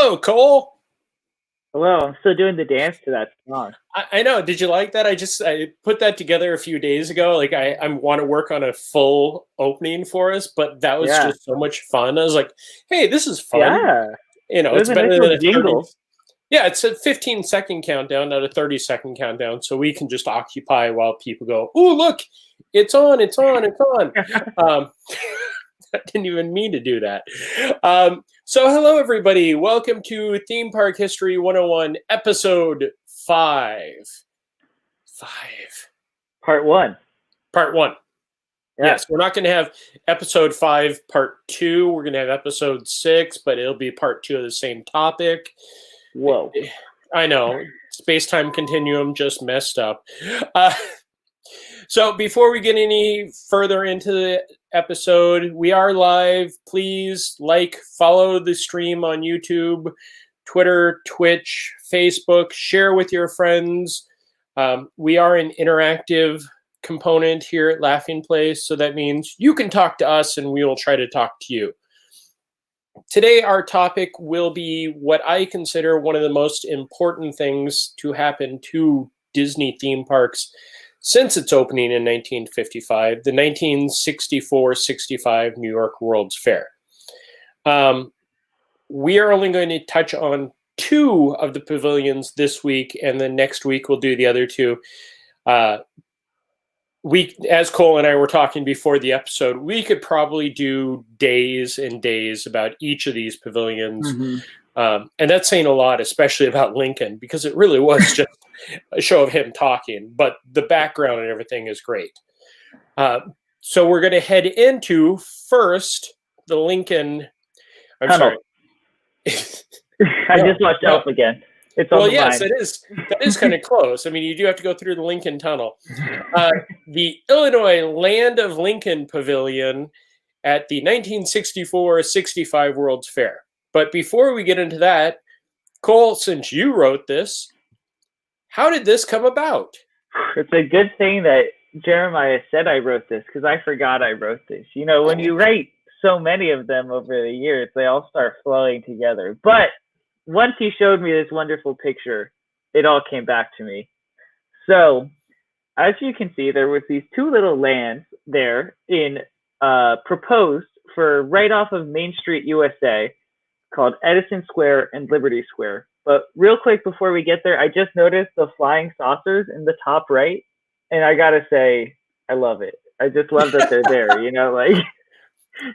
Hello, Cole. Hello, I'm still doing the dance to that song. I know. Did you like that? I put that together a few days ago. Like I want to work on a full opening for us, but that was Yeah, just so much fun. I was like, hey, this is fun. yeah. It It's was a nice better than little a 30. jingle. Yeah, it's a 15-second countdown, not a 30-second countdown. So we can just occupy while people go, oh, look, it's on, it's on, it's on. Um, I didn't even mean to do that. So hello, everybody. Welcome to Theme Park History 101, episode 5. 5. Part 1. Part 1. Yeah. Yes, we're not going to have episode 5, part 2. We're going to have episode 6, but it'll be part 2 of the same topic. Whoa. I know. Space-time continuum just messed up. So before we get any further into the episode, we are live. Please follow the stream on YouTube, Twitter, Twitch, Facebook. Share with your friends. We are an interactive component here at Laughing Place, so that means you can talk to us and we will try to talk to you. Today, our topic will be what I consider one of the most important things to happen to Disney theme parks since its opening in 1955, the 1964-65 New York World's Fair. We are only going to touch on 2 of the pavilions this week, and then next week we'll do the other 2. As Cole and I were talking before the episode, we could probably do days and days about each of these pavilions. Mm-hmm. And that's saying a lot, especially about Lincoln, because it really was just a show of him talking, but the background and everything is great. So we're going to head into first the Lincoln. I'm Tunnel. sorry. I just watched Elf again. It's on the yes, line. that is kind of close. I mean, you do have to go through the Lincoln Tunnel. The Illinois Land of Lincoln Pavilion at the 1964-65 World's Fair. But before we get into that, Cole, since you wrote this, how did this come about? It's a good thing that Jeremiah said I wrote this, because I forgot I wrote this. You know, when you write so many of them over the years, they all start flowing together. But once he showed me this wonderful picture, it all came back to me. So, as you can see, there was these 2 little lands there in proposed for right off of Main Street, USA, called Edison Square and Liberty Square. But real quick before we get there, I just noticed the flying saucers in the top right, and I gotta say, I love it. I just love that they're there. You know, like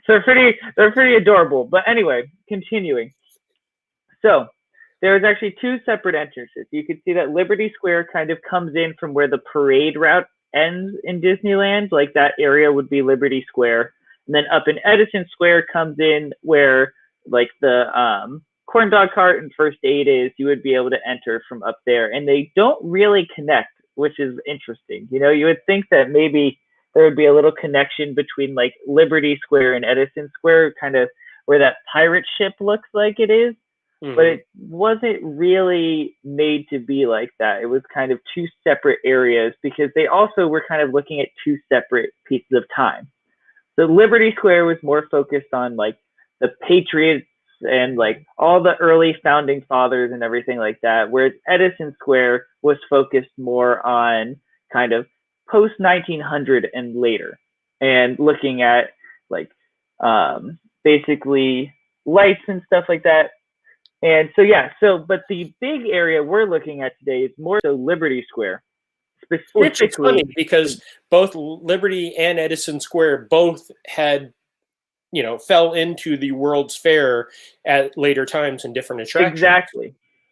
they're pretty adorable. But anyway, continuing. So there's actually 2 separate entrances. You can see that Liberty Square kind of comes in from where the parade route ends in Disneyland. Like that area would be Liberty Square. And then up in Edison Square comes in where like the corn dog cart and first aid is. You would be able to enter from up there. And they don't really connect, which is interesting. You know, you would think that maybe there would be a little connection between like Liberty Square and Edison Square, kind of where that pirate ship looks like it is. Mm-hmm. But it wasn't really made to be like that. It was kind of 2 separate areas because they also were kind of looking at 2 separate pieces of time. So Liberty Square was more focused on like the Patriots and like all the early founding fathers and everything like that, whereas Edison Square was focused more on kind of post 1900 and later, and looking at like basically lights and stuff like that. And so, but the big area we're looking at today is more so Liberty Square. Specifically, which is funny because both Liberty and Edison Square both had, fell into the World's Fair at later times in different attractions.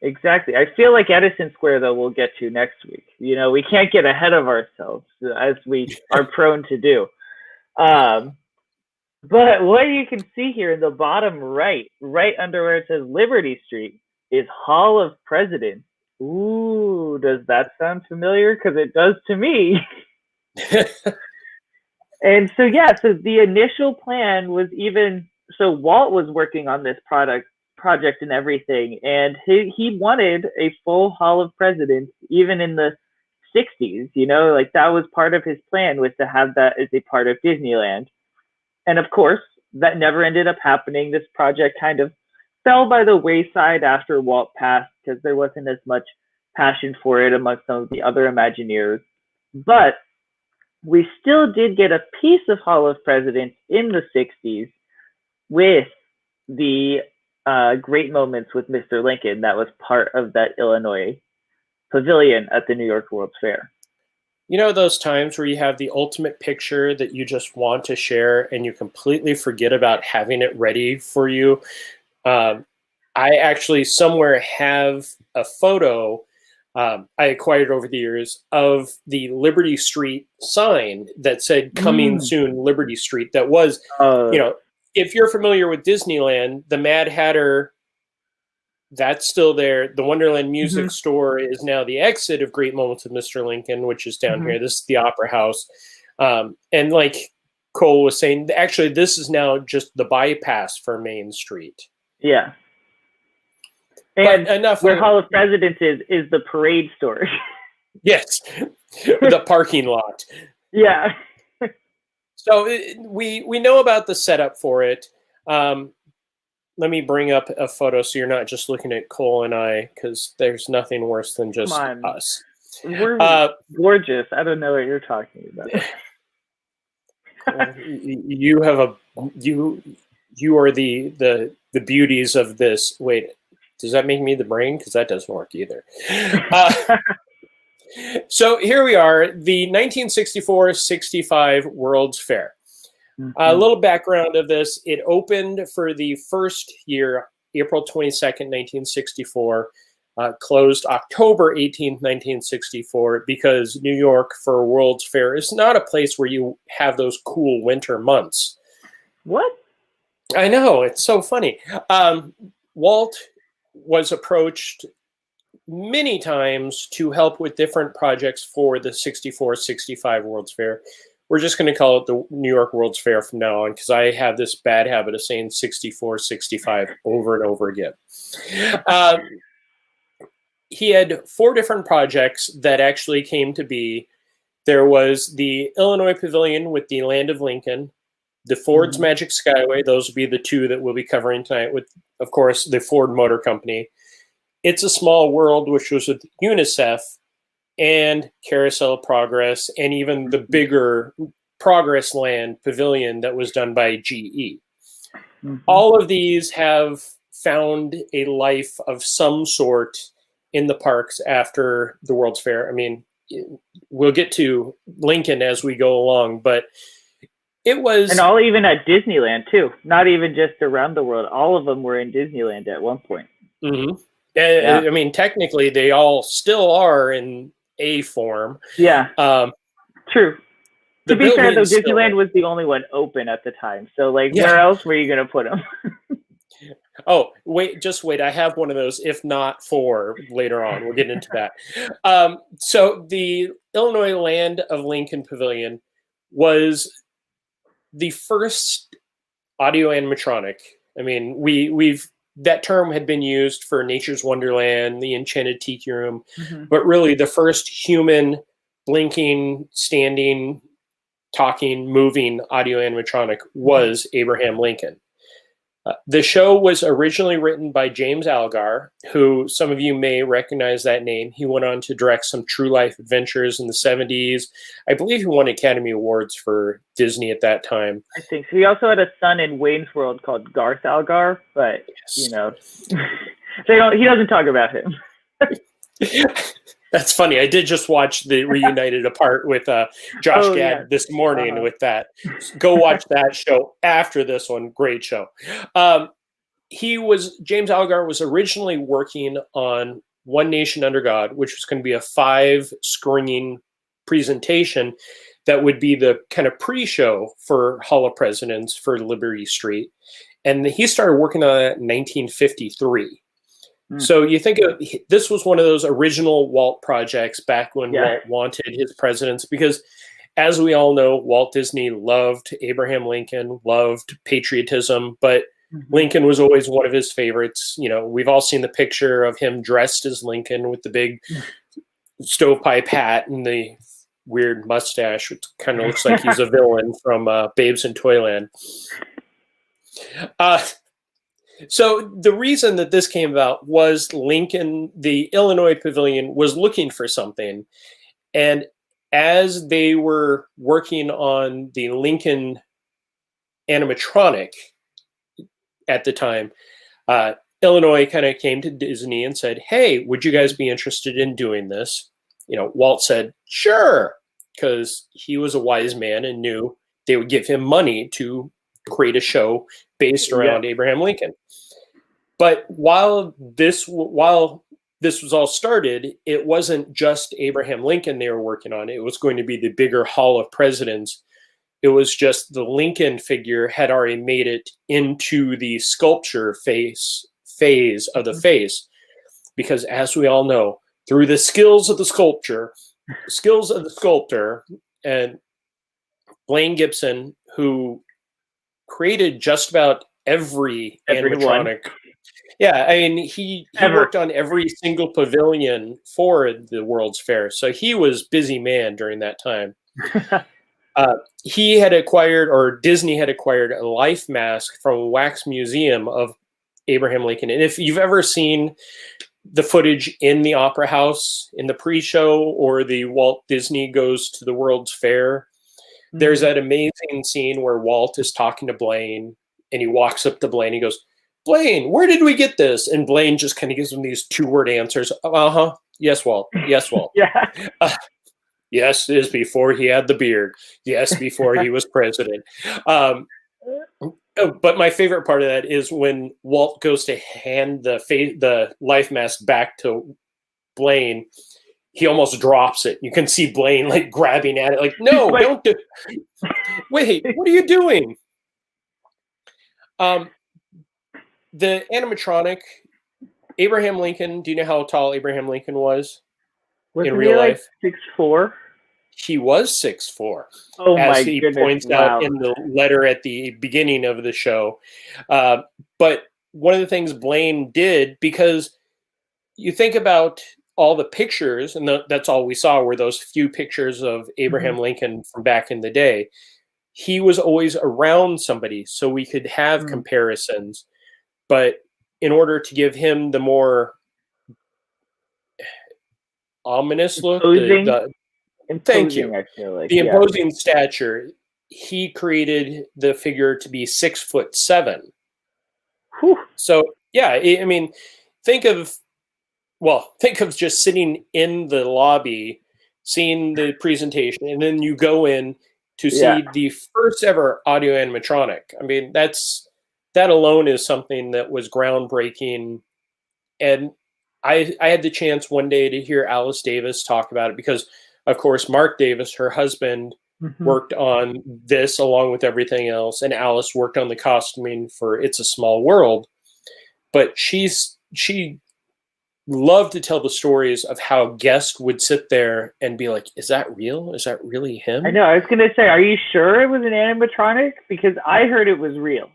Exactly. I feel like Edison Square, though, we'll get to next week. You know, we can't get ahead of ourselves as we are prone to do. But what you can see here in the bottom right under where it says Liberty Street, is Hall of Presidents. Ooh, does that sound familiar? Because it does to me. And so, so the initial plan was Walt was working on this project and everything, and he wanted a full Hall of Presidents, even in the 60s, like that was part of his plan, was to have that as a part of Disneyland. And of course, that never ended up happening. This project kind of fell by the wayside after Walt passed because there wasn't as much passion for it amongst some of the other Imagineers. But we still did get a piece of Hall of Presidents in the 60s with the Great Moments with Mr. Lincoln that was part of that Illinois pavilion at the New York World's Fair. You know those times where you have the ultimate picture that you just want to share and you completely forget about having it ready for you? I actually somewhere have a photo I acquired over the years of the Liberty Street sign that said "Coming Soon, Liberty Street." That was, if you're familiar with Disneyland, the Mad Hatter, that's still there. The Wonderland Music Store is now the exit of Great Moments of Mr. Lincoln, which is down here. This is the Opera House. And like Cole was saying, actually, this is now just the bypass for Main Street. Yeah. And enough where Hall of Presidents is the parade store. Yes. The parking lot. Yeah. So we know about the setup for it. Let me bring up a photo so you're not just looking at Cole and I, because there's nothing worse than just us. We're gorgeous. I don't know what you're talking about. You have you are the beauties of this. Wait, does that make me the brain? Because that doesn't work either. So here we are, the 1964-65 World's Fair. A little background of this. It opened for the first year, April 22nd, 1964, closed October 18th, 1964, because New York for World's Fair is not a place where you have those cool winter months. What? I know, it's so funny. Walt was approached many times to help with different projects for the 64-65 World's Fair. We're just going to call it the New York World's Fair from now on, because I have this bad habit of saying 64-65 over and over again. He had 4 different projects that actually came to be. There was the Illinois Pavilion with the Land of Lincoln, the Ford's Magic Skyway. Those will be the 2 that we'll be covering tonight with, of course, the Ford Motor Company. It's a Small World, which was with UNICEF, and Carousel of Progress, and even the bigger Progress Land Pavilion that was done by GE. All of these have found a life of some sort in the parks after the World's Fair. I mean, we'll get to Lincoln as we go along, but it was... And all even at Disneyland, too. Not even just around the world. All of them were in Disneyland at one point. Yeah. I mean, technically, they all still are in a form. Yeah. True. To be fair, though, Disneyland was the only one open at the time. So, like, where else were you going to put them? Oh, just wait. I have one of those, if not 4, later on. We'll get into that. So the Illinois Land of Lincoln Pavilion was the first audio animatronic. I mean, we've that term had been used for Nature's Wonderland, the Enchanted Tiki Room, but really the first human blinking, standing, talking, moving audio animatronic was Abraham Lincoln. The show was originally written by James Algar, who some of you may recognize that name. He went on to direct some True Life Adventures in the 70s. I believe he won Academy Awards for Disney at that time. I think so. He also had a son in Wayne's World called Garth Algar, but, you know, he doesn't talk about him. That's funny. I did just watch the Reunited Apart with Josh Gad this morning with that. Go watch that show after this one. Great show. James Algar was originally working on One Nation Under God, which was going to be a 5-screen presentation that would be the kind of pre-show for Hall of Presidents for Liberty Street. And he started working on it in 1953. So you think this was one of those original Walt projects back when Walt wanted his presidents, because as we all know, Walt Disney loved Abraham Lincoln, loved patriotism, but Lincoln was always one of his favorites. You know, we've all seen the picture of him dressed as Lincoln with the big stovepipe hat and the weird mustache, which kind of looks like he's a villain from Babes in Toyland. So the reason that this came about was Lincoln, the Illinois Pavilion, was looking for something. And as they were working on the Lincoln animatronic at the time, Illinois kind of came to Disney and said, "Hey, would you guys be interested in doing this?" Walt said, "Sure," because he was a wise man and knew they would give him money to create a show based around Abraham Lincoln. But while this was all started, it wasn't just Abraham Lincoln they were working on. It was going to be the bigger Hall of Presidents. It was just the Lincoln figure had already made it into the sculpture phase of the face, because as we all know, through the skills of the sculptor, and Blaine Gibson, who created just about every animatronic. Yeah, I mean, he worked on every single pavilion for the World's Fair, so he was busy man during that time. He had acquired, or Disney had acquired, a life mask from a wax museum of Abraham Lincoln. And if you've ever seen the footage in the Opera House in the pre-show, or the Walt Disney Goes to the World's Fair, there's that amazing scene where Walt is talking to Blaine, and he walks up to Blaine, he goes, "Blaine, where did we get this?" And Blaine just kind of gives him these 2-word answers. Yes, Walt. Yes, Walt. Yes, is before he had the beard. Yes, before he was president. But my favorite part of that is when Walt goes to hand the life mask back to Blaine, he almost drops it. You can see Blaine like grabbing at it, like, "No, don't do. Wait, what are you doing?" The animatronic, Abraham Lincoln. Do you know how tall Abraham Lincoln was in real life? 6'4"? He was 6'4". Oh as my he goodness, points out in the letter at the beginning of the show. But one of the things Blaine did, because you think about all the pictures, and that's all we saw were those few pictures of Abraham Lincoln from back in the day. He was always around somebody, so we could have comparisons. But in order to give him the more ominous look, thank you, I feel like, the imposing stature, he created the figure to be 6'7". So yeah, I mean, think of just sitting in the lobby, seeing the presentation, and then you go in to see the first ever audio animatronic. I mean, that alone is something that was groundbreaking. And I had the chance one day to hear Alice Davis talk about it, because of course Mark Davis, her husband, worked on this along with everything else, and Alice worked on the costuming for It's a Small World. But she loved to tell the stories of how guests would sit there and be like, "Is that real? Is that really him?" I know. I was going to say, are you sure it was an animatronic? Because I heard it was real.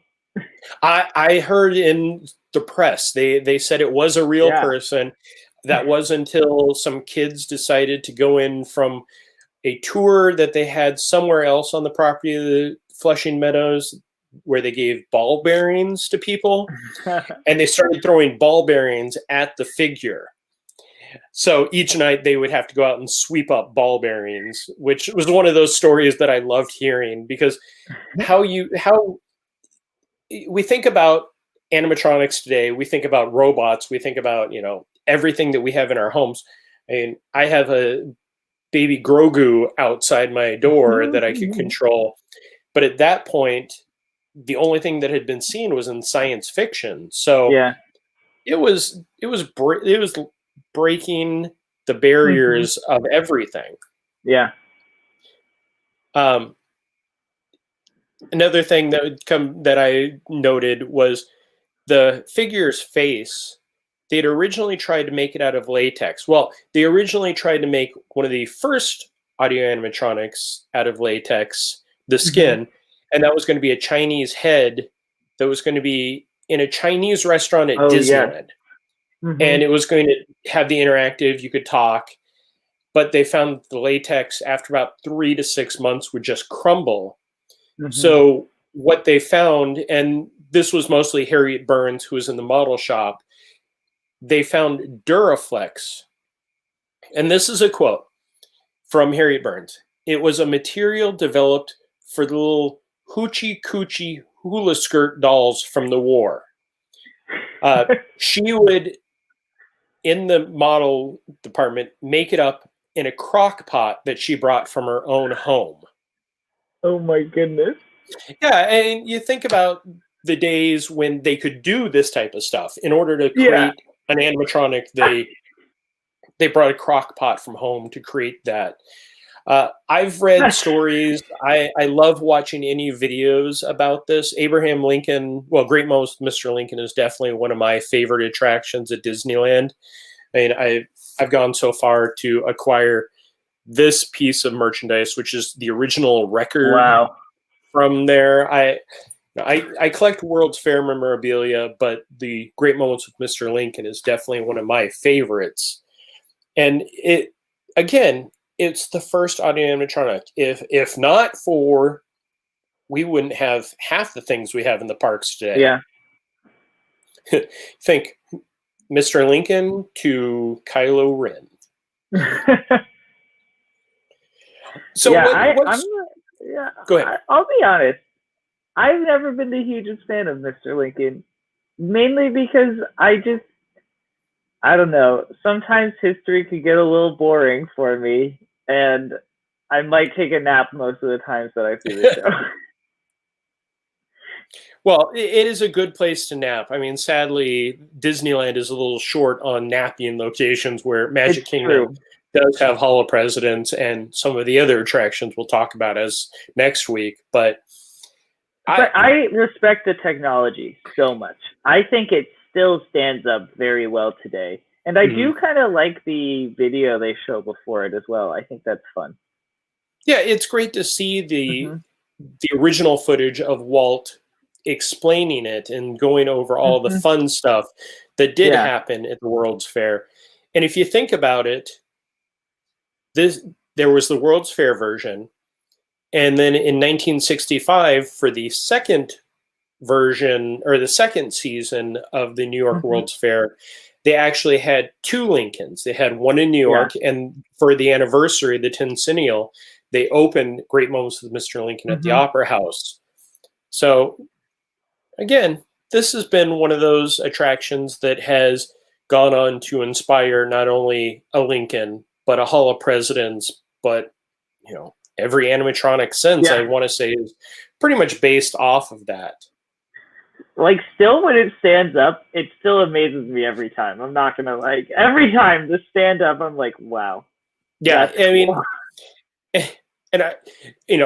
I heard in the press they said it was a real person. That was until some kids decided to go in from a tour that they had somewhere else on the property of the Flushing Meadows, where they gave ball bearings to people, and they started throwing ball bearings at the figure. So each night they would have to go out and sweep up ball bearings, which was one of those stories that I loved hearing, because how we think about animatronics today, we think about robots, we think about, everything that we have in our homes. I mean, I have a baby Grogu outside my door that I could control. But at that point, the only thing that had been seen was in science fiction. So it was breaking the barriers of everything. Yeah. Another thing that I noted was the figure's face. They'd originally tried to make it out of latex. Well, they originally tried to make one of the first audio animatronics out of latex, the skin, and that was going to be a Chinese head that was going to be in a Chinese restaurant at Disneyland. And it was going to have the interactive, you could talk, but they found the latex after about 3 to 6 months would just crumble. So what they found, and this was mostly Harriet Burns, who was in the model shop. They found Duraflex. And this is a quote from Harriet Burns. It was a material developed for the little hoochie coochie hula skirt dolls from the war. She would, in the model department, make it up in a crock pot that she brought from her own home. Oh my goodness. Yeah, and you think about the days when they could do this type of stuff. In order to create an animatronic, they brought a crock pot from home to create that. I've read stories. I love watching any videos about this. Abraham Lincoln, well, Great Moments with Mr. Lincoln is definitely one of my favorite attractions at Disneyland. I mean, I've gone so far to acquire this piece of merchandise, which is the original record from there. I collect World's Fair memorabilia, but the Great Moments with Mr. Lincoln is definitely one of my favorites. And it's the first audio animatronic. If not for, we wouldn't have half the things we have in the parks today. Yeah. Think Mr. Lincoln to Kylo Ren. So go ahead. I'll be honest. I've never been the hugest fan of Mr. Lincoln, mainly because I don't know. Sometimes history could get a little boring for me, and I might take a nap most of the times that I see the show. Well, it is a good place to nap. I mean, sadly, Disneyland is a little short on napping locations, where Magic Kingdom does have Hall of Presidents and some of the other attractions we'll talk about as next week. But I respect the technology so much. I think it still stands up very well today. And I do kind of like the video they show before it as well. I think that's fun. Yeah, it's great to see the original footage of Walt explaining it and going over all the fun stuff that did happen at the World's Fair. And if you think about it, there was the World's Fair version, and then in 1965, for the second version, or the second season of the New York World's Fair, they actually had two Lincolns. They had one in New York, and for the anniversary, the Tencennial, they opened Great Moments with Mr. Lincoln at the Opera House. So again, this has been one of those attractions that has gone on to inspire not only a Lincoln, but a Hall of Presidents, but every animatronic since, I want to say, is pretty much based off of that. Like, still when it stands up, it still amazes me every time. I'm not gonna every time the stand up, I'm like, wow. Yeah, I mean, and I,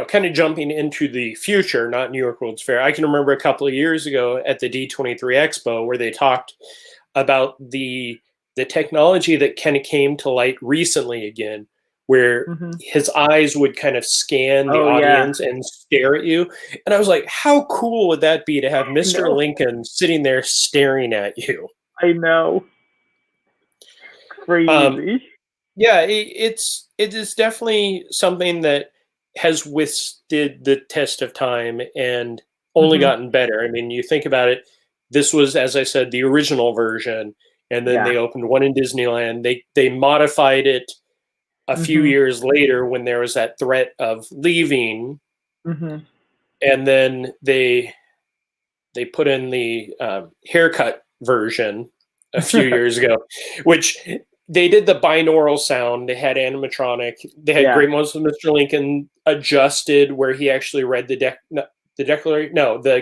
kind of jumping into the future, not New York World's Fair. I can remember a couple of years ago at the D23 Expo where they talked about the technology that kind of came to light recently again, where his eyes would kind of scan the audience and stare at you. And I was like, how cool would that be to have Mr. Lincoln sitting there staring at you? I know. Crazy. Yeah, it is definitely something that has withstood the test of time and only gotten better. I mean, you think about it, this was, as I said, the original version, and then they opened one in Disneyland. They modified it a few years later when there was that threat of leaving, and then they put in the haircut version a few years ago, which they did the binaural sound. They had animatronic. They had Great Moments with Mr. Lincoln adjusted, where he actually read the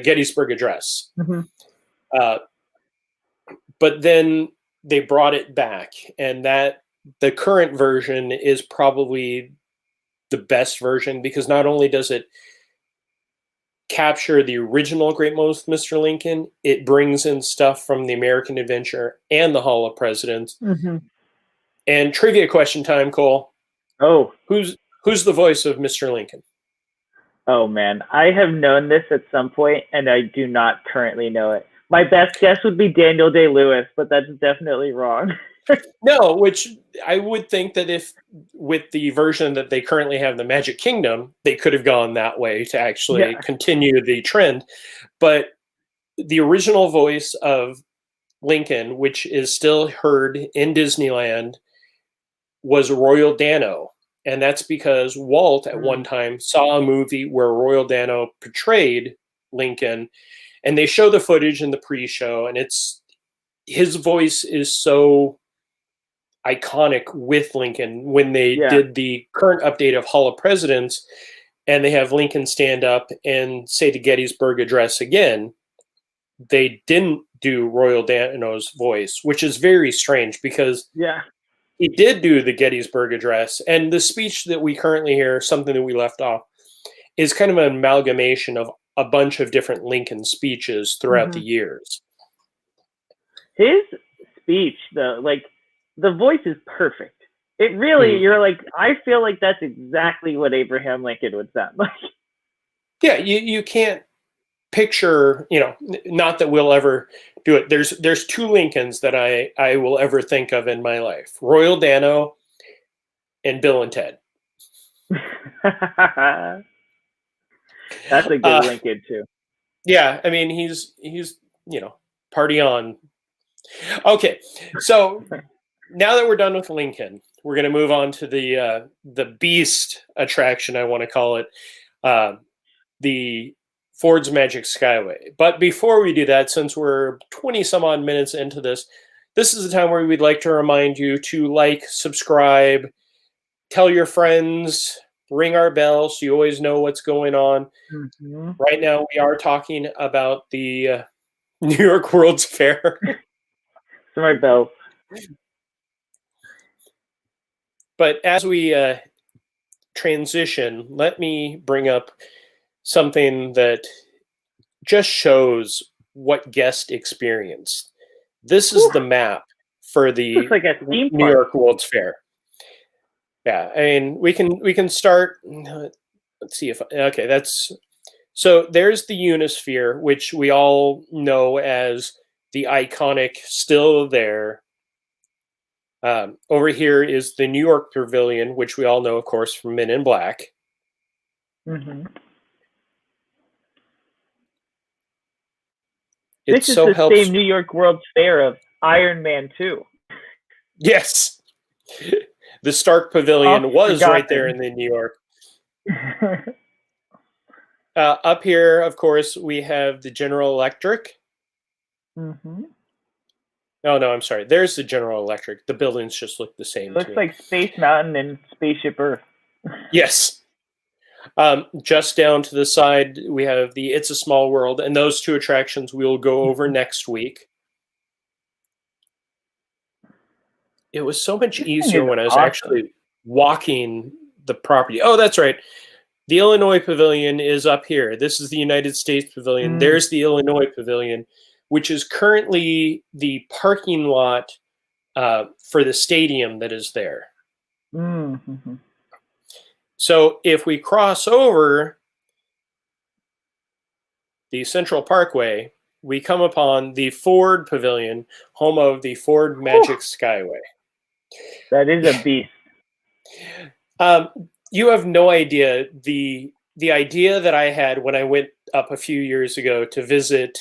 Gettysburg Address. But then they brought it back, and the current version is probably the best version, because not only does it capture the original Great Moments with Mr. Lincoln, it brings in stuff from the American Adventure and the Hall of Presidents. And trivia question time, Cole. Oh. Who's the voice of Mr. Lincoln? Oh, man. I have known this at some point, and I do not currently know it. My best guess would be Daniel Day-Lewis, but that's definitely wrong. No, which I would think that if with the version that they currently have in the Magic Kingdom, they could have gone that way to actually continue the trend. But the original voice of Lincoln, which is still heard in Disneyland, was Royal Dano. And that's because Walt at one time saw a movie where Royal Dano portrayed Lincoln, and they show the footage in the pre-show, and his voice is so iconic with Lincoln. When they did the current update of Hall of Presidents, and they have Lincoln stand up and say the Gettysburg Address again, they didn't do Royal Dano's voice, which is very strange because he did do the Gettysburg Address, and the speech that we currently hear, something that we left off, is kind of an amalgamation of a bunch of different Lincoln speeches throughout the years. His speech, though, like, the voice is perfect. It really, you're like, I feel like that's exactly what Abraham Lincoln would sound like. Yeah, you can't picture, not that we'll ever do it. There's two Lincolns that I will ever think of in my life: Royal Dano and Bill and Ted. That's a good Lincoln too. Yeah, I mean he's party on. Okay, so now that we're done with Lincoln, we're going to move on to the beast attraction, I want to call it, the Ford's Magic Skyway. But before we do that, since we're 20 some odd minutes into this is the time where we'd like to remind you to like, subscribe, tell your friends, ring our bell so you always know what's going on. Right now we are talking about the New York World's Fair. My bell. But as we transition, let me bring up something that just shows what guest experienced. This is the map for the looks like a theme New park. York World's Fair. Yeah, I mean we can start. Let's see if so. There's the Unisphere, which we all know as the iconic, still there. Over here is the New York Pavilion, which we all know, of course, from Men in Black. This is the same New York World's Fair of Iron Man 2. Yes. The Stark Pavilion was right there in the New York. Up here, of course, we have the General Electric. Oh, no, I'm sorry. There's the General Electric. The buildings just look the same. It looks like Space Mountain and Spaceship Earth. Yes. Just down to the side, we have the It's a Small World, and those two attractions we'll go over next week. It was so much easier when I was actually walking the property. Oh, that's right. The Illinois Pavilion is up here. This is the United States Pavilion. There's the Illinois Pavilion, which is currently the parking lot for the stadium that is there. So if we cross over the Central Parkway, we come upon the Ford Pavilion, home of the Ford Magic Skyway. That is a beast. You have no idea the idea that I had when I went up a few years ago to visit.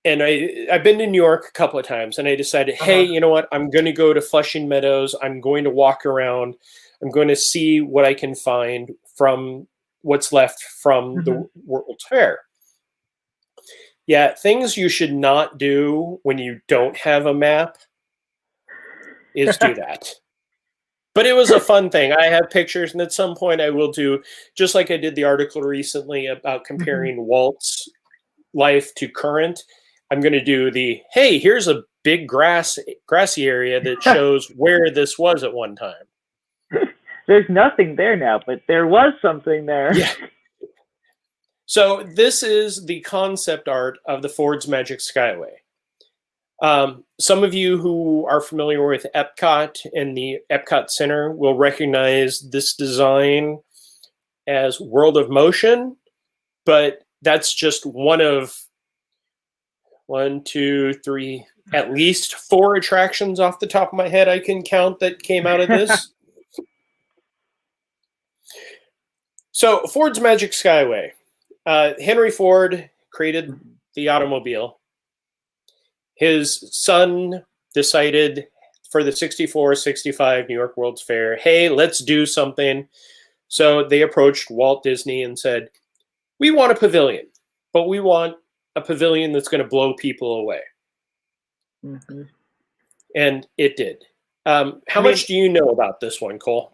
And I've been to New York a couple of times, and I decided, hey, you know what? I'm going to go to Flushing Meadows. I'm going to walk around. I'm going to see what I can find from what's left from the World's Fair. Yeah, things you should not do when you don't have a map is do that. But it was a fun thing. I have pictures, and at some point I will do, just like I did the article recently about comparing Walt's life to current. I'm going to do hey, here's a big grassy area that shows where this was at one time. There's nothing there now, but there was something there. Yeah. So this is the concept art of the Ford's Magic Skyway. Some of you who are familiar with Epcot and the Epcot Center will recognize this design as World of Motion, but that's just one of 1, 2, 3, at least 4 attractions off the top of my head I can count that came out of this. So Ford's Magic Skyway. Henry Ford created the automobile. His son decided for the 64-65 New York World's Fair, hey, let's do something. So they approached Walt Disney and said, we want a pavilion, but we want a pavilion that's going to blow people away. Mm-hmm. And it did. How much do you know about this one, Cole?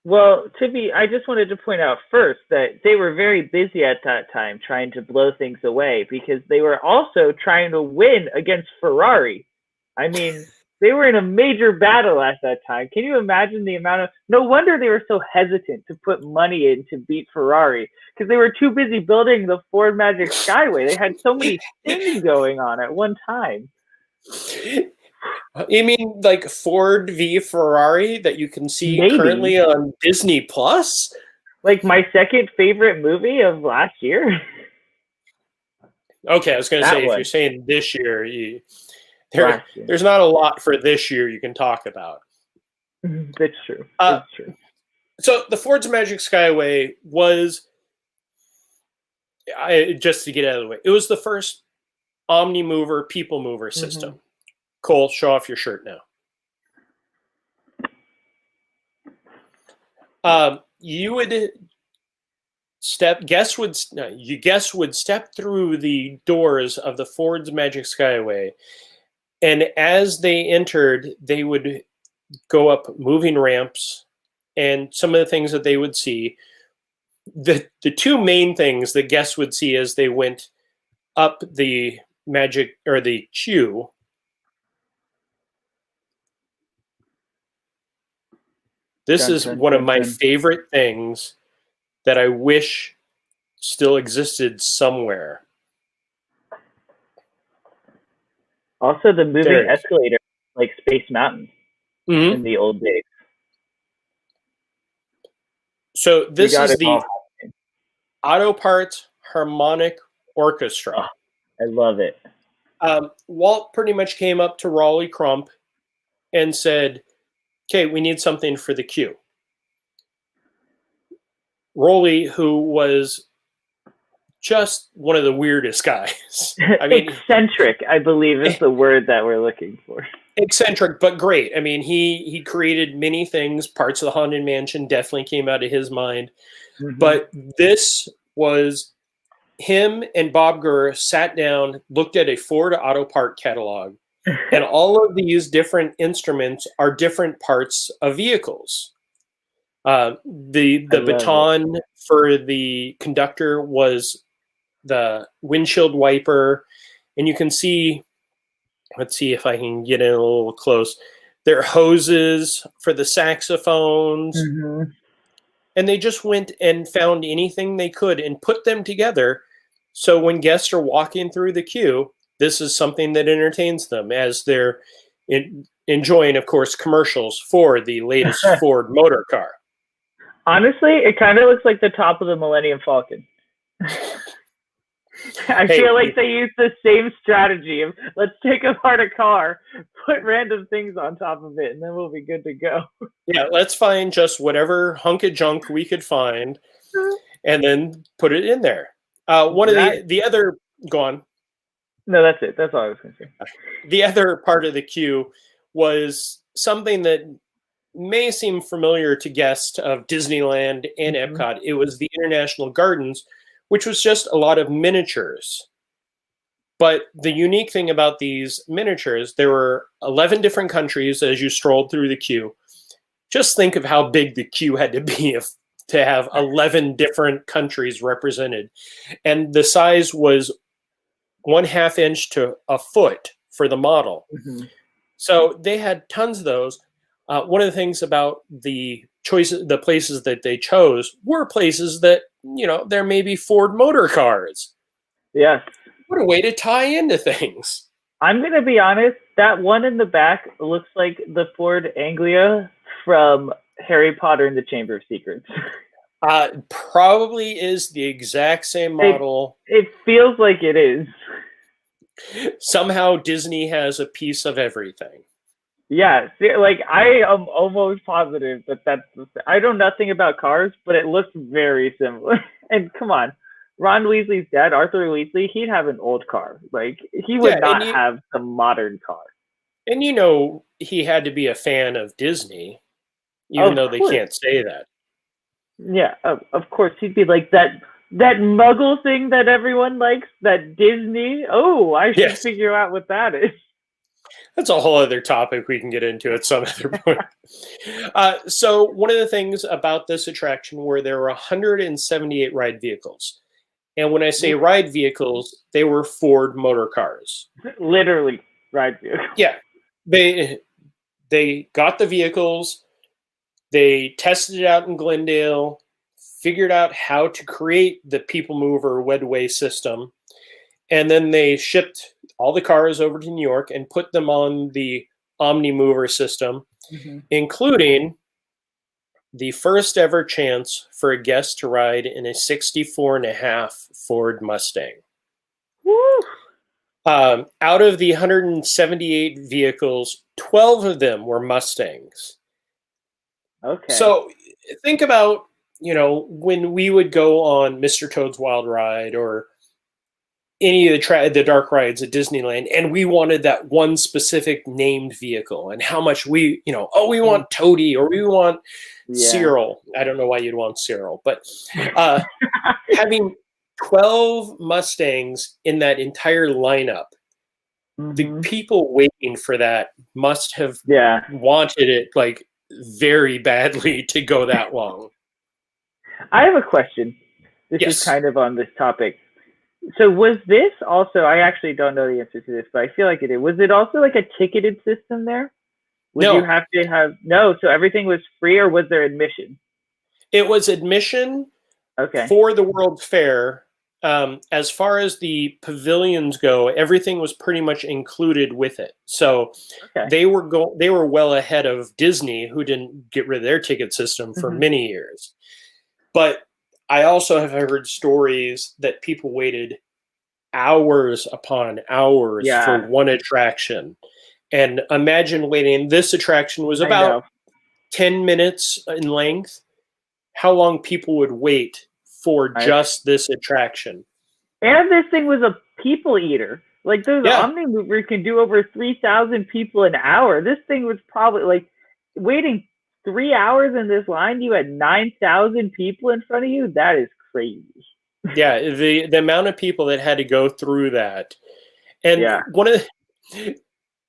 Well, I just wanted to point out first that they were very busy at that time trying to blow things away because they were also trying to win against Ferrari. I mean, they were in a major battle at that time. Can you imagine the amount of... No wonder they were so hesitant to put money in to beat Ferrari because they were too busy building the Ford Magic Skyway. They had so many things going on at one time. You mean like Ford v Ferrari that you can see currently on Disney Plus? Like my second favorite movie of last year. Okay, I was going to say, if you're saying this year, there's not a lot for this year you can talk about. That's true. That's true. So the Ford's Magic Skyway was, just to get out of the way, it was the first omni-mover, people mover system. Cole, show off your shirt now. Guests would step through the doors of the Ford's Magic Skyway, and as they entered, they would go up moving ramps, and some of the things that they would see, the two main things that guests would see as they went up the magic or the queue. This is one of my favorite things that I wish still existed somewhere. Also, the moving escalator, like Space Mountain in the old days. So this is the Auto Parts Harmonic Orchestra. Oh, I love it. Walt pretty much came up to Raleigh Crump and said, okay, we need something for the queue. Raleigh, who was just one of the weirdest guys. I mean, eccentric, I believe, is the word that we're looking for. Eccentric, but great. I mean, he created many things. Parts of the Haunted Mansion definitely came out of his mind. But this was him and Bob Gurr sat down, looked at a Ford Auto Part catalog, and all of these different instruments are different parts of vehicles. The baton for the conductor was the windshield wiper, and you can see, let's see if I can get in a little close. There are hoses for the saxophones, and they just went and found anything they could and put them together. So when guests are walking through the queue, this is something that entertains them as they're enjoying, of course, commercials for the latest Ford motor car. Honestly, it kind of looks like the top of the Millennium Falcon. I feel like they use the same strategy of let's take apart a car, put random things on top of it, and then we'll be good to go. Yeah, let's find just whatever hunk of junk we could find and then put it in there. One of the other, go on. No, that's it. That's all I was going to say. The other part of the queue was something that may seem familiar to guests of Disneyland and Epcot. It was the International Gardens, which was just a lot of miniatures. But the unique thing about these miniatures, there were 11 different countries as you strolled through the queue. Just think of how big the queue had to be to have 11 different countries represented. And the size was 1/2 inch to a foot for the model. So they had tons of those. One of the things about the choices, the places that they chose were places that, there may be Ford motor cars. Yes. What a way to tie into things. I'm going to be honest, that one in the back looks like the Ford Anglia from Harry Potter and the Chamber of Secrets. Probably is the exact same model. It feels like it is. Somehow Disney has a piece of everything. Yeah, like I am almost positive that I know nothing about cars, but it looks very similar. And come on, Ron Weasley's dad, Arthur Weasley, he'd have an old car. Like, he would not have the modern car. And he had to be a fan of Disney, even though they can't say that. Yeah, of course. He'd be like, that Muggle thing that everyone likes, that Disney. Oh, I should figure out what that is. That's a whole other topic we can get into at some other point. So one of the things about this attraction were there were 178 ride vehicles. And when I say ride vehicles, they were Ford motor cars. Literally ride vehicles. Yeah. They got the vehicles, they tested it out in Glendale, figured out how to create the People Mover Wedway system, and then they shipped all the cars over to New York and put them on the Omni Mover system, including the first ever chance for a guest to ride in a 64.5 Ford Mustang. Woo! Out of the 178 vehicles, 12 of them were Mustangs. Okay. So think about, when we would go on Mr. Toad's Wild Ride or any of the dark rides at Disneyland, and we wanted that one specific named vehicle, and how much we want Toady, or we want Cyril. I don't know why you'd want Cyril, but having 12 Mustangs in that entire lineup, the people waiting for that must have wanted it like very badly to go that long. I have a question. This is kind of on this topic. So was this also, I actually don't know the answer to this, but I feel like it is. Was it also like a ticketed system there? No. You have to have, so everything was free, or was there admission? It was admission for the World's Fair. As far as the pavilions go, everything was pretty much included with it. So they were well ahead of Disney, who didn't get rid of their ticket system for many years. But I also have heard stories that people waited hours upon hours for one attraction. And imagine waiting. This attraction was about 10 minutes in length. How long people would wait for just this attraction. And this thing was a people eater. Like, those Omni Movers can do over 3,000 people an hour. This thing was probably, like, waiting 3 hours in this line, you had 9,000 people in front of you? That is crazy. Yeah, the amount of people that had to go through that. And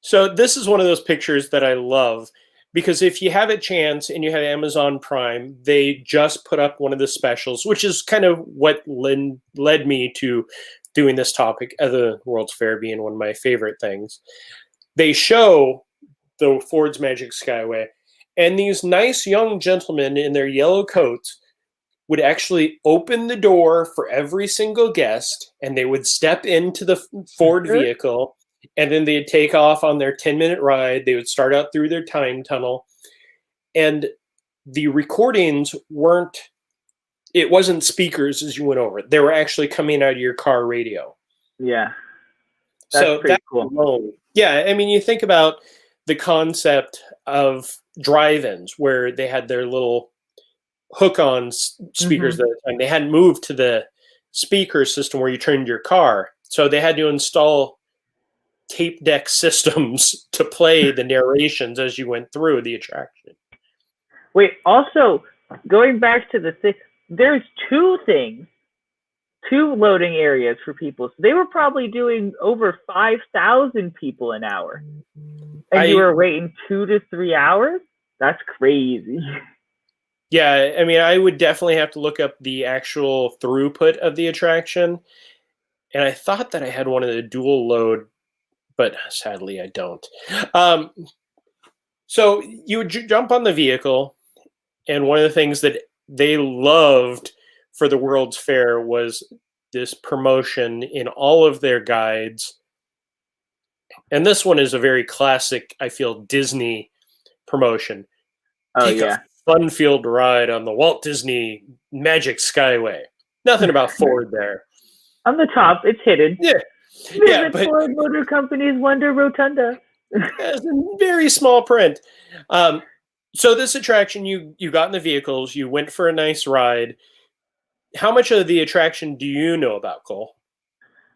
so this is one of those pictures that I love, because if you have a chance and you have Amazon Prime, they just put up one of the specials, which is kind of what led me to doing this topic, of the World's Fair being one of my favorite things. They show the Ford's Magic Skyway, and these nice young gentlemen in their yellow coats would actually open the door for every single guest, and they would step into the Ford vehicle, and then they'd take off on their 10-minute ride. They would start out through their time tunnel, and the recordings it wasn't speakers as you went over. They were actually coming out of your car radio. Yeah. That's pretty cool. Alone, I mean, you think about the concept of drive-ins where they had their little hook-on speakers at the time. They hadn't moved to the speaker system where you turned your car. So they had to install tape deck systems to play the narrations as you went through the attraction. Wait, also, going back to the thing, there's two loading areas for people. So they were probably doing over 5,000 people an hour. And you were waiting 2 to 3 hours? That's crazy. Yeah, I mean, I would definitely have to look up the actual throughput of the attraction. And I thought that I had one of the dual load, but sadly I don't. So you would jump on the vehicle, and one of the things that they loved for the World's Fair was this promotion in all of their guides. And this one is a very classic, I feel, Disney promotion. Take a fun-filled ride on the Walt Disney Magic Skyway. Nothing about Ford there. On the top, it's hidden. Yeah, but Ford Motor Company's Wonder Rotunda. It's in very small print. So this attraction, you got in the vehicles, you went for a nice ride. how much of the attraction do you know about, Cole?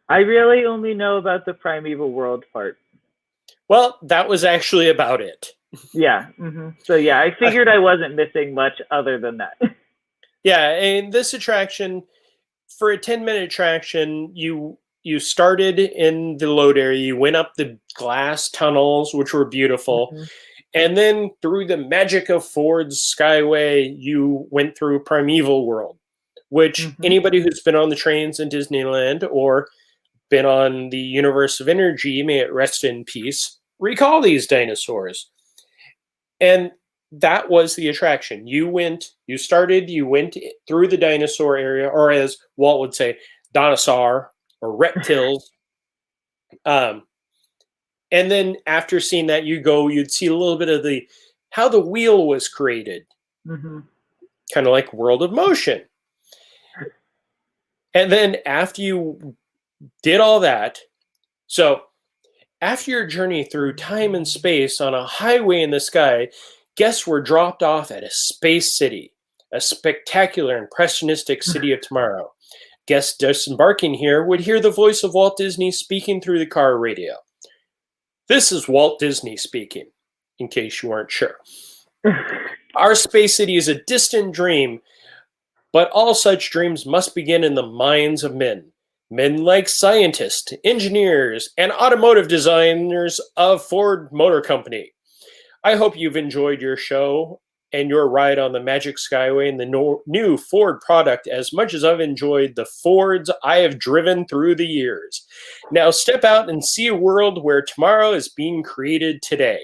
I really only know about the primeval world part. Well, that was actually about it. Yeah. So yeah, I figured I wasn't missing much other than that. Yeah, and this attraction, for a 10-minute attraction, you started in the load area, you went up the glass tunnels, which were beautiful, and then through the magic of Ford's Skyway, you went through Primeval World, which anybody who's been on the trains in Disneyland or been on the Universe of Energy, may it rest in peace, recall these dinosaurs. And that was the attraction. You went through the dinosaur area, or as Walt would say, dinosaur or reptiles. And then after seeing that, you'd see a little bit of how the wheel was created, kind of like World of Motion. And then after you did all that, so after your journey through time and space on a highway in the sky, guests were dropped off at a space city, a spectacular, impressionistic city of tomorrow. Guests disembarking here would hear the voice of Walt Disney speaking through the car radio. This is Walt Disney speaking, in case you weren't sure. Our space city is a distant dream, but all such dreams must begin in the minds of men. Men like scientists, engineers, and automotive designers of Ford Motor Company. I hope you've enjoyed your show and your ride on the Magic Skyway and the new Ford product as much as I've enjoyed the Fords I have driven through the years. Now step out and see a world where tomorrow is being created today.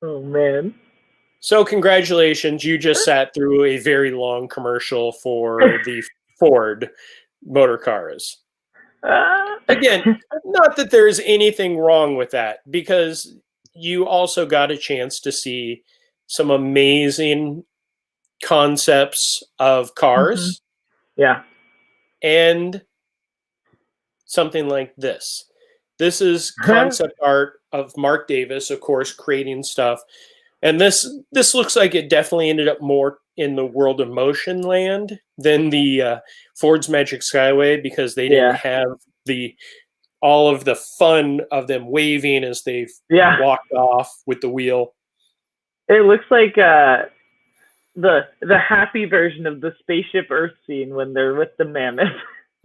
Oh, man. So congratulations, you just sat through a very long commercial for the Ford motor cars. Again, not that there's anything wrong with that, because you also got a chance to see some amazing concepts of cars. Yeah. And something like this. This is concept art of Mark Davis, of course, creating stuff. And this looks like it definitely ended up more in the World of Motion land than the Ford's Magic Skyway, because they didn't have all of the fun of them waving as they walked off with the wheel. It looks like the happy version of the Spaceship Earth scene when they're with the mammoth.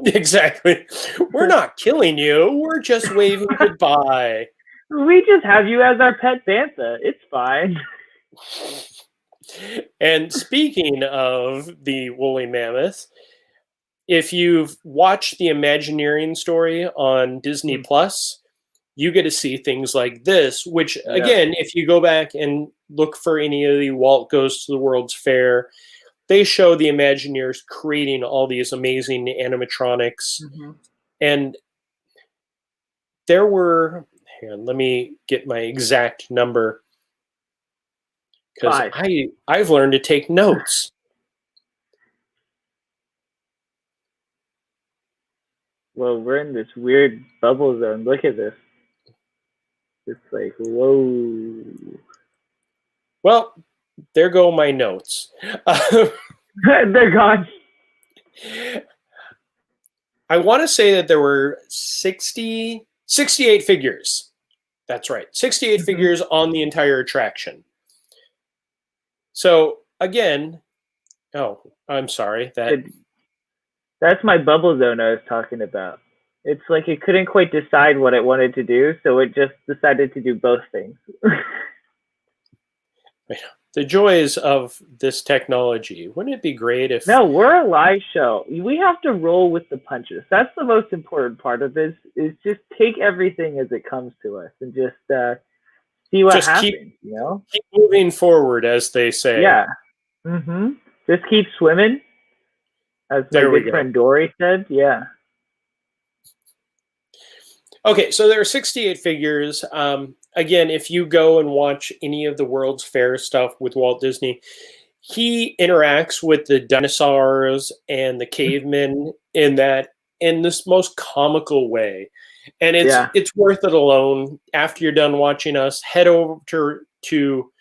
Exactly. We're not killing you. We're just waving goodbye. We just have you as our pet Bantha. It's fine. And speaking of the woolly mammoth, if you've watched the Imagineering story on Disney Plus, you get to see things like this, which, again, if you go back and look for any of the Walt Goes to the World's Fair, they show the Imagineers creating all these amazing animatronics. And there were, hang on, let me get my exact number, because I've learned to take notes. Well, we're in this weird bubble zone. Look at this. It's like, whoa. Well, there go my notes. They're gone. I want to say that there were 68 figures. That's right. 68 figures on the entire attraction. So, again, I'm sorry. That's my bubble zone I was talking about. It's like it couldn't quite decide what it wanted to do, so it just decided to do both things. The joys of this technology. Wouldn't it be great if... No, we're a live show. We have to roll with the punches. That's the most important part of this, is just take everything as it comes to us and just see what happens, you know? Keep moving forward, as they say. Yeah. Just keep swimming, as my good friend Dory said. Yeah. Okay, so there are 68 figures. Again, if you go and watch any of the World's Fair stuff with Walt Disney, he interacts with the dinosaurs and the cavemen in this most comical way. And it's worth it alone. After you're done watching us, head over to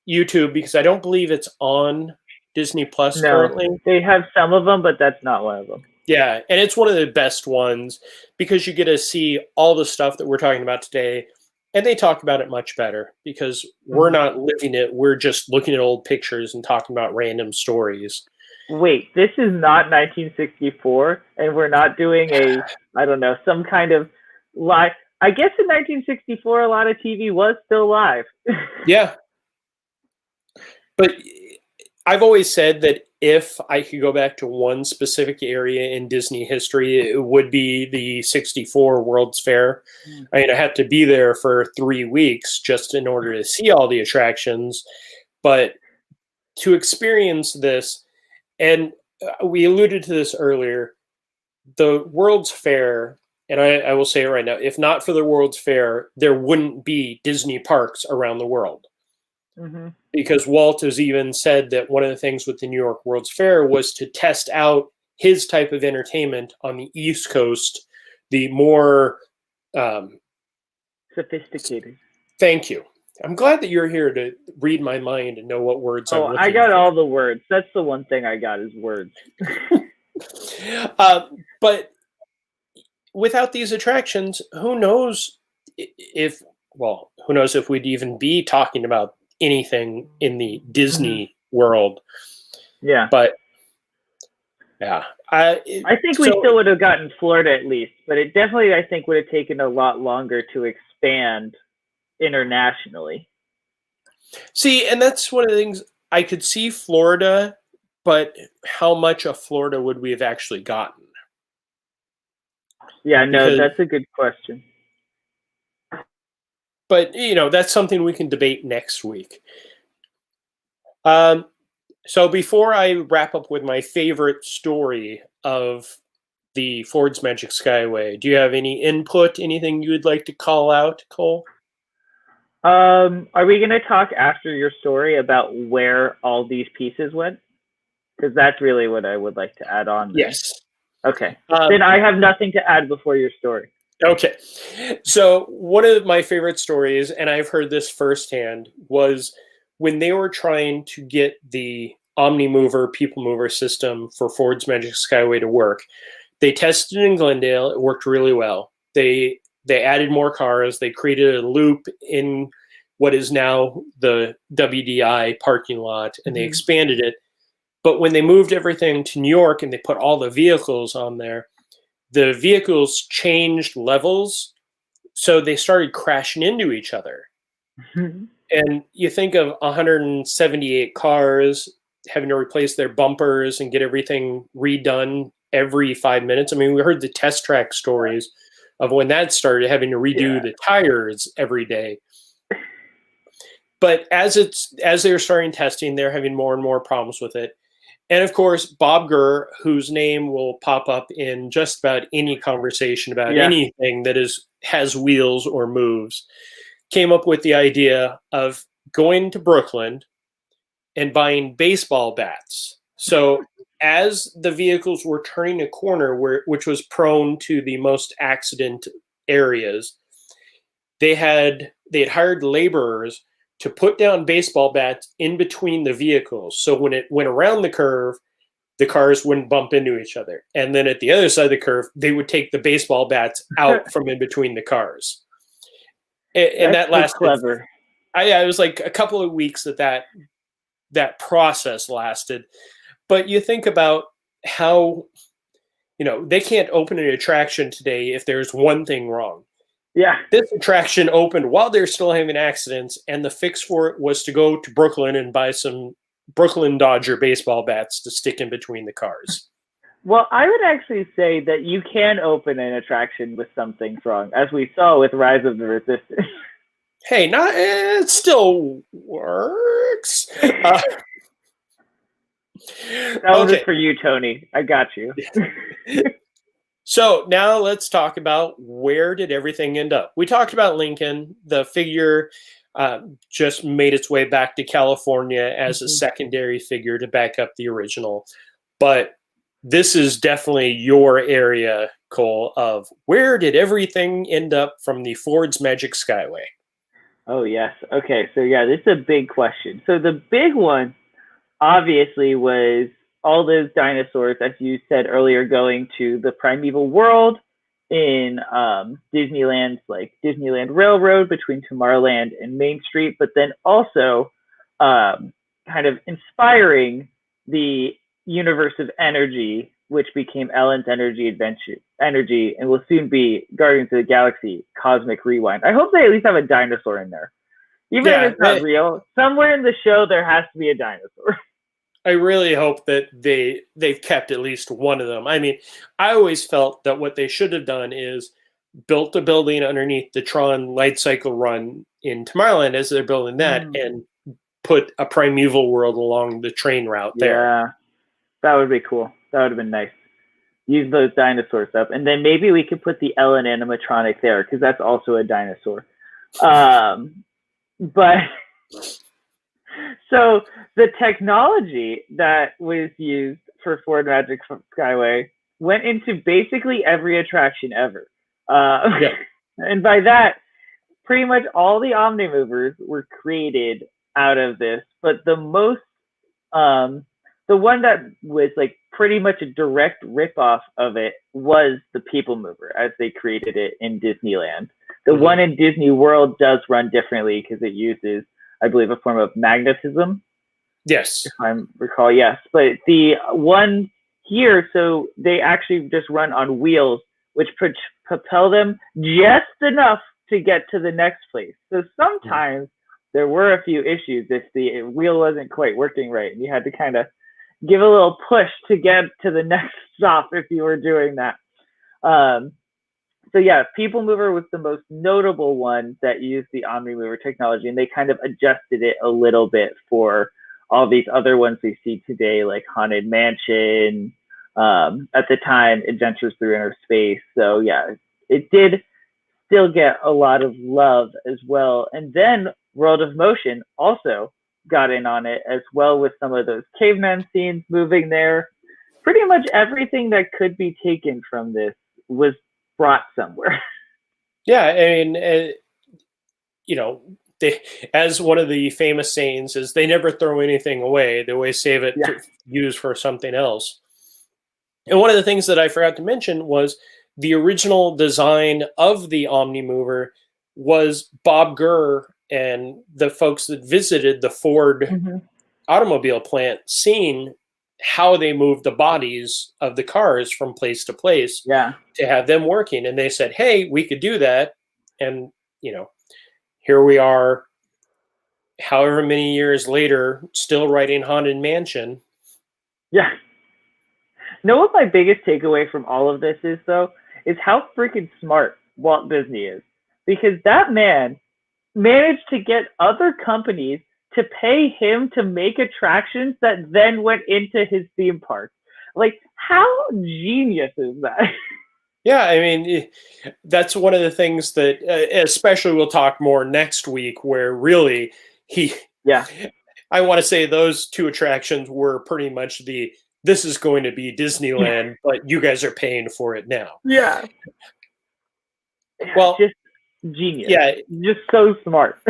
YouTube, because I don't believe it's on Disney Plus No, currently. they have some of them, but that's not one of them. Yeah, and it's one of the best ones because you get to see all the stuff that we're talking about today, and they talk about it much better because we're not living it. We're just looking at old pictures and talking about random stories. Wait, this is not 1964, and we're not doing I don't know, some kind of live. I guess in 1964, a lot of TV was still live. Yeah. But I've always said that if I could go back to one specific area in Disney history, it would be the 64 World's Fair. I mean, I had to be there for 3 weeks just in order to see all the attractions. But to experience this, and we alluded to this earlier, the World's Fair, and I will say it right now, if not for the World's Fair, there wouldn't be Disney parks around the world. Because Walt has even said that one of the things with the New York World's Fair was to test out his type of entertainment on the East Coast, the more sophisticated. Thank you. I'm glad that you're here to read my mind and know what words I'm looking I got for. all the words. That's the one thing I got is words. But without these attractions, who knows if we'd even be talking about anything in the Disney world. Yeah. But yeah. I think we still would have gotten Florida at least, but it definitely, I think, would have taken a lot longer to expand internationally. See, and that's one of the things, I could see Florida, but how much of Florida would we have actually gotten? Yeah, no, that's a good question. But, that's something we can debate next week. So before I wrap up with my favorite story of the Ford's Magic Skyway, do you have any input, anything you would like to call out, Cole? Are we going to talk after your story about where all these pieces went? Because that's really what I would like to add on there. Yes. Okay. Then I have nothing to add before your story. Okay. So one of my favorite stories, and I've heard this firsthand, was when they were trying to get the Omnimover, People Mover system for Ford's Magic Skyway to work. They tested it in Glendale. It worked really well. They added more cars. They created a loop in what is now the WDI parking lot, and they expanded it. But when they moved everything to New York and they put all the vehicles on there, the vehicles changed levels, so they started crashing into each other. And you think of 178 cars having to replace their bumpers and get everything redone every 5 minutes. I mean, we heard the test track stories of when that started, having to redo the tires every day. But as they're starting testing, they're having more and more problems with it. And of course, Bob Gurr, whose name will pop up in just about any conversation about anything that has wheels or moves, came up with the idea of going to Brooklyn and buying baseball bats. So as the vehicles were turning a corner, which was prone to the most accident areas, they had hired laborers to put down baseball bats in between the vehicles. So when it went around the curve, the cars wouldn't bump into each other. And then at the other side of the curve, they would take the baseball bats out from in between the cars. And that lasted. Clever. It was like a couple of weeks that process lasted. But you think about how, they can't open an attraction today if there's one thing wrong. Yeah. This attraction opened while they're still having accidents, and the fix for it was to go to Brooklyn and buy some Brooklyn Dodger baseball bats to stick in between the cars. Well, I would actually say that you can open an attraction with something wrong, as we saw with Rise of the Resistance. Hey, it still works. That was it for you, Tony. I got you. So now let's talk about where did everything end up. We talked about Lincoln. The figure just made its way back to California as a secondary figure to back up the original. But this is definitely your area, Cole, of where did everything end up from the Ford's Magic Skyway? Oh, yes. Okay, so this is a big question. So the big one, obviously was all those dinosaurs, as you said earlier, going to the primeval world in Disneyland's like Disneyland Railroad between Tomorrowland and Main Street, but then also kind of inspiring the universe of energy, which became Ellen's Energy, and will soon be Guardians of the Galaxy Cosmic Rewind. I hope they at least have a dinosaur in there. Even if it's not real, somewhere in the show there has to be a dinosaur. I really hope that they've kept at least one of them. I mean, I always felt that what they should have done is built a building underneath the Tron Light Cycle run in Tomorrowland as they're building that, and put a primeval world along the train route there. Yeah, that would be cool. That would have been nice. Use those dinosaurs up, and then maybe we could put the Ellen animatronic there because that's also a dinosaur. But so the technology that was used for Ford Magic Skyway went into basically every attraction ever. And by that, pretty much all the Omnimovers were created out of this, but the most, the one that was like pretty much a direct ripoff of it was the People Mover as they created it in Disneyland. The one in Disney World does run differently because it uses, I believe, a form of magnetism. Yes. If I recall, yes. But the one here, so they actually just run on wheels, which propel them just enough to get to the next place. So sometimes there were a few issues if the wheel wasn't quite working right, and you had to kind of give a little push to get to the next stop if you were doing that. So yeah, People Mover was the most notable one that used the Omnimover technology, and they kind of adjusted it a little bit for all these other ones we see today, like Haunted Mansion, at the time, Adventures Through Inner Space. So yeah, it did still get a lot of love as well. And then World of Motion also got in on it as well with some of those caveman scenes moving there. Pretty much everything that could be taken from this was brought somewhere. Yeah, I mean, you know, they, as one of the famous sayings is, they never throw anything away. They always save it to use for something else. And one of the things that I forgot to mention was the original design of the Omnimover was Bob Gurr and the folks that visited the Ford automobile plant, seeing how they moved the bodies of the cars from place to place to have them working. And they said, hey, we could do that. And, you know, here we are, however many years later, still writing Haunted Mansion. Yeah. Know what my biggest takeaway from all of this is, though, is how freaking smart Walt Disney is. Because that man managed to get other companies to pay him to make attractions that then went into his theme park. Like, how genius is that? Yeah, I mean, that's one of the things that, especially we'll talk more next week, where really I want to say those two attractions were pretty much this is going to be Disneyland, but you guys are paying for it now. Yeah. Well, just genius. Yeah. Just so smart.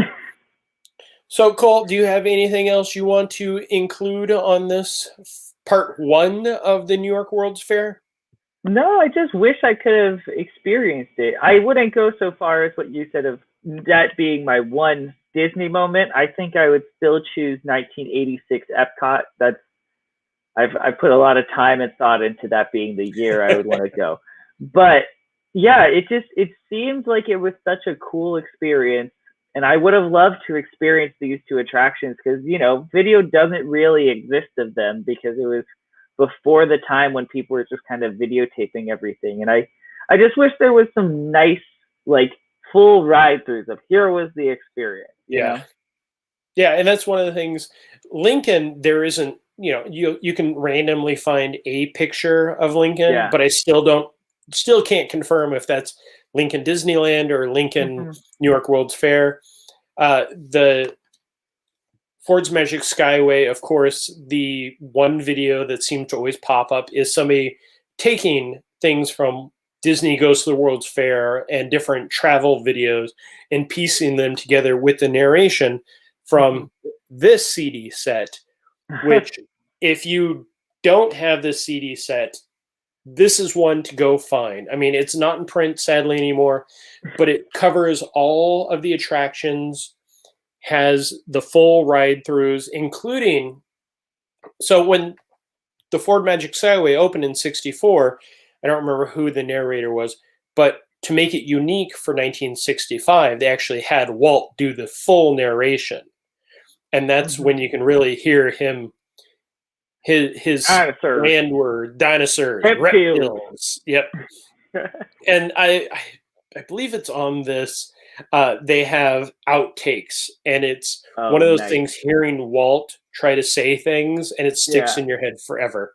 So, Cole, do you have anything else you want to include on this part one of the New York World's Fair? No, I just wish I could have experienced it. I wouldn't go so far as what you said of that being my one Disney moment. I think I would still choose 1986 Epcot. I've put a lot of time and thought into that being the year I would want to go. But yeah, it seems like it was such a cool experience. And I would have loved to experience these two attractions because, you know, video doesn't really exist of them because it was before the time when people were just kind of videotaping everything. And I just wish there was some nice, like, full ride-throughs of here was the experience. You know? Yeah, and that's one of the things. Lincoln, there isn't, you know, you can randomly find a picture of Lincoln, but I still can't confirm if that's Lincoln Disneyland or Lincoln New York World's Fair. The Ford's Magic Skyway, of course, the one video that seemed to always pop up is somebody taking things from Disney Goes to the World's Fair and different travel videos and piecing them together with the narration from this CD set, which if you don't have this CD set, this is one to go find. I mean, it's not in print, sadly, anymore, but it covers all of the attractions, has the full ride-throughs, including... So when the Ford Magic Skyway opened in 64, I don't remember who the narrator was, but to make it unique for 1965, they actually had Walt do the full narration. And that's when you can really hear him, his brand word, dinosaurs, reptiles. Yep. And I believe it's on this. They have outtakes, and it's one of those things, hearing Walt try to say things, and it sticks in your head forever.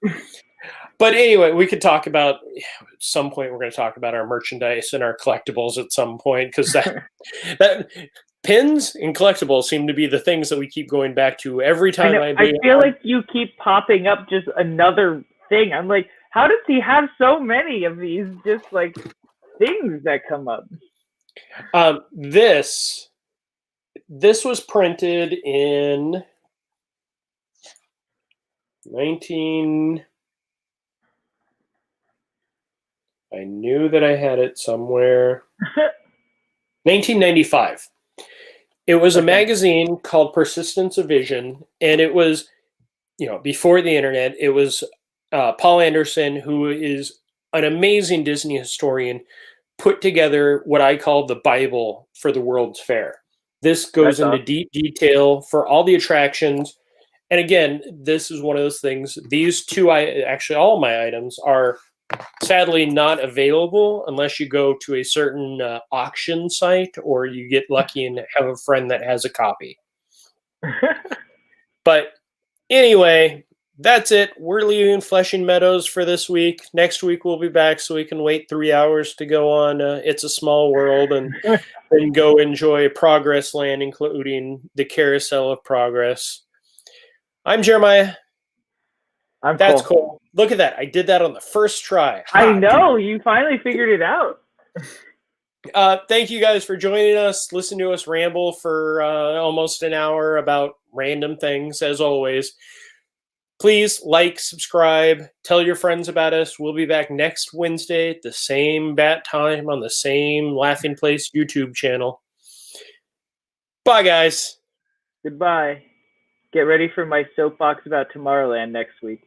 But anyway, we could talk about, at some point, we're going to talk about our merchandise and our collectibles at some point, because that pins and collectibles seem to be the things that we keep going back to every time. I feel like you keep popping up just another thing. I'm like, how does he have so many of these just like things that come up? This was printed in 19... I knew that I had it somewhere. 1995. It was a magazine called Persistence of Vision, and it was, before the internet. It was Paul Anderson, who is an amazing Disney historian, put together what I call the Bible for the World's Fair. This goes into deep detail for all the attractions. And again, this is one of those things. These two, actually all my items are sadly not available unless you go to a certain auction site, or you get lucky and have a friend that has a copy. But anyway, that's it. We're leaving Flushing Meadows for this week. Next week we'll be back, so we can wait 3 hours to go on It's a Small World, and then go enjoy Progress Land, including the Carousel of Progress. I'm Jeremiah. That's cool. Look at that. I did that on the first try. I know. You finally figured it out. Thank you guys for joining us. Listen to us ramble for almost an hour about random things, as always. Please like, subscribe, tell your friends about us. We'll be back next Wednesday at the same bat time on the same Laughing Place YouTube channel. Bye, guys. Goodbye. Get ready for my soapbox about Tomorrowland next week.